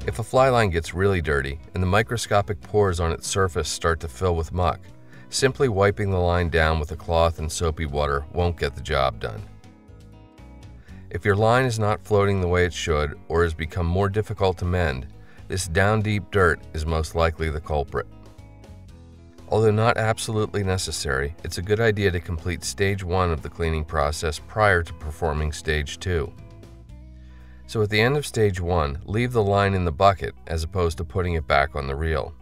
If a fly line gets really dirty and the microscopic pores on its surface start to fill with muck, simply wiping the line down with a cloth and soapy water won't get the job done. If your line is not floating the way it should or has become more difficult to mend, this down-deep dirt is most likely the culprit. Although not absolutely necessary, it's a good idea to complete stage 1 of the cleaning process prior to performing stage 2. So at the end of stage 1, leave the line in the bucket as opposed to putting it back on the reel.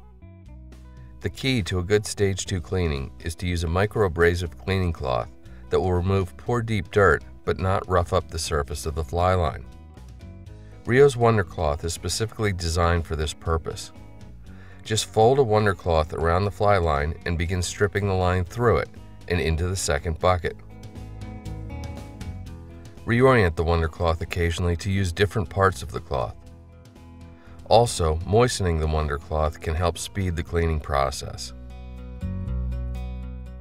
The key to a good stage 2 cleaning is to use a microabrasive cleaning cloth that will remove pore deep dirt but not rough up the surface of the fly line. Rio's Wonder Cloth is specifically designed for this purpose. Just fold a Wonder Cloth around the fly line and begin stripping the line through it and into the second bucket. Reorient the Wonder Cloth occasionally to use different parts of the cloth. Also, moistening the Wonder Cloth can help speed the cleaning process.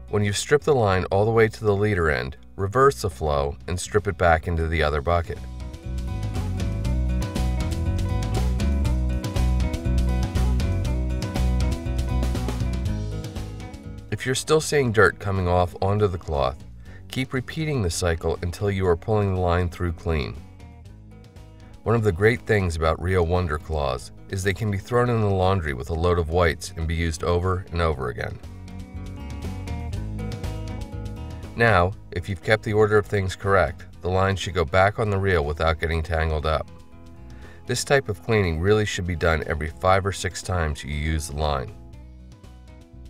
When you've stripped the line all the way to the leader end, reverse the flow and strip it back into the other bucket. If you're still seeing dirt coming off onto the cloth, keep repeating the cycle until you are pulling the line through clean. One of the great things about Rio Wonder Cloths is they can be thrown in the laundry with a load of whites and be used over and over again. Now, if you've kept the order of things correct, the line should go back on the reel without getting tangled up. This type of cleaning really should be done every 5 or 6 times you use the line.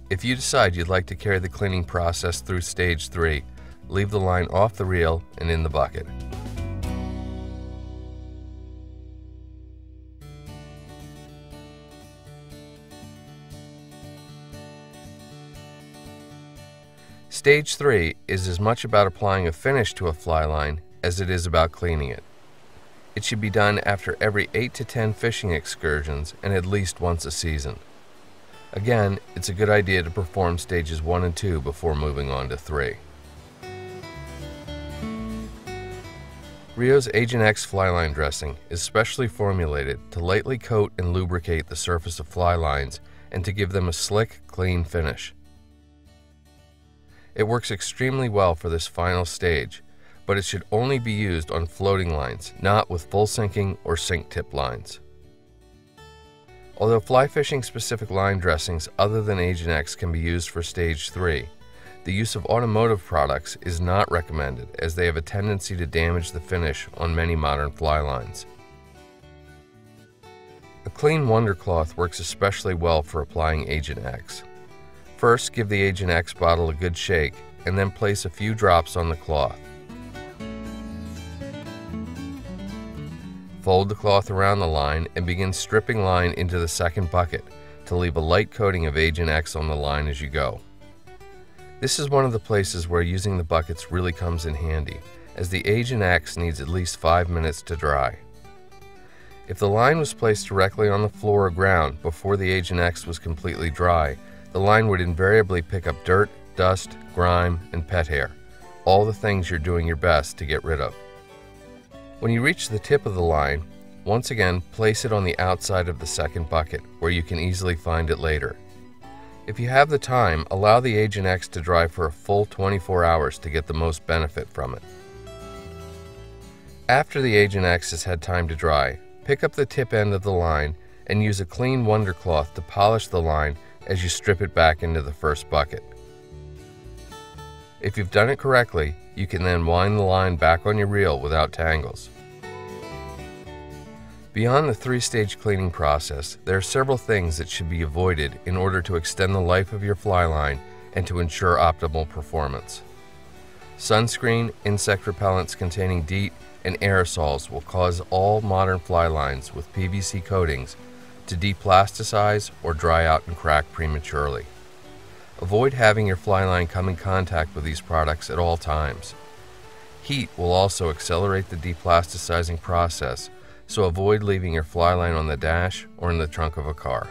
If you decide you'd like to carry the cleaning process through stage 3, leave the line off the reel and in the bucket. Stage 3 is as much about applying a finish to a fly line as it is about cleaning it. It should be done after every 8 to 10 fishing excursions and at least once a season. Again, it's a good idea to perform stages 1 and 2 before moving on to 3. Rio's Agent X fly line dressing is specially formulated to lightly coat and lubricate the surface of fly lines and to give them a slick, clean finish. It works extremely well for this final stage, but it should only be used on floating lines, not with full sinking or sink tip lines. Although fly fishing specific line dressings other than Agent X can be used for stage 3, the use of automotive products is not recommended as they have a tendency to damage the finish on many modern fly lines. A clean Wonder Cloth works especially well for applying Agent X. First, give the Agent X bottle a good shake and then place a few drops on the cloth. Fold the cloth around the line and begin stripping line into the second bucket to leave a light coating of Agent X on the line as you go. This is one of the places where using the buckets really comes in handy, as the Agent X needs at least 5 minutes to dry. If the line was placed directly on the floor or ground before the Agent X was completely dry, the line would invariably pick up dirt, dust, grime, and pet hair, all the things you're doing your best to get rid of. When you reach the tip of the line, once again place it on the outside of the second bucket where you can easily find it later. If you have the time, allow the Agent X to dry for a full 24 hours to get the most benefit from it. After the Agent X has had time to dry, pick up the tip end of the line and use a clean Wonder Cloth to polish the line as you strip it back into the first bucket. If you've done it correctly, you can then wind the line back on your reel without tangles. Beyond the 3-stage cleaning process, there are several things that should be avoided in order to extend the life of your fly line and to ensure optimal performance. Sunscreen, insect repellents containing DEET, and aerosols will cause all modern fly lines with PVC coatings to deplasticize or dry out and crack prematurely. Avoid having your fly line come in contact with these products at all times. Heat will also accelerate the deplasticizing process, so avoid leaving your fly line on the dash or in the trunk of a car.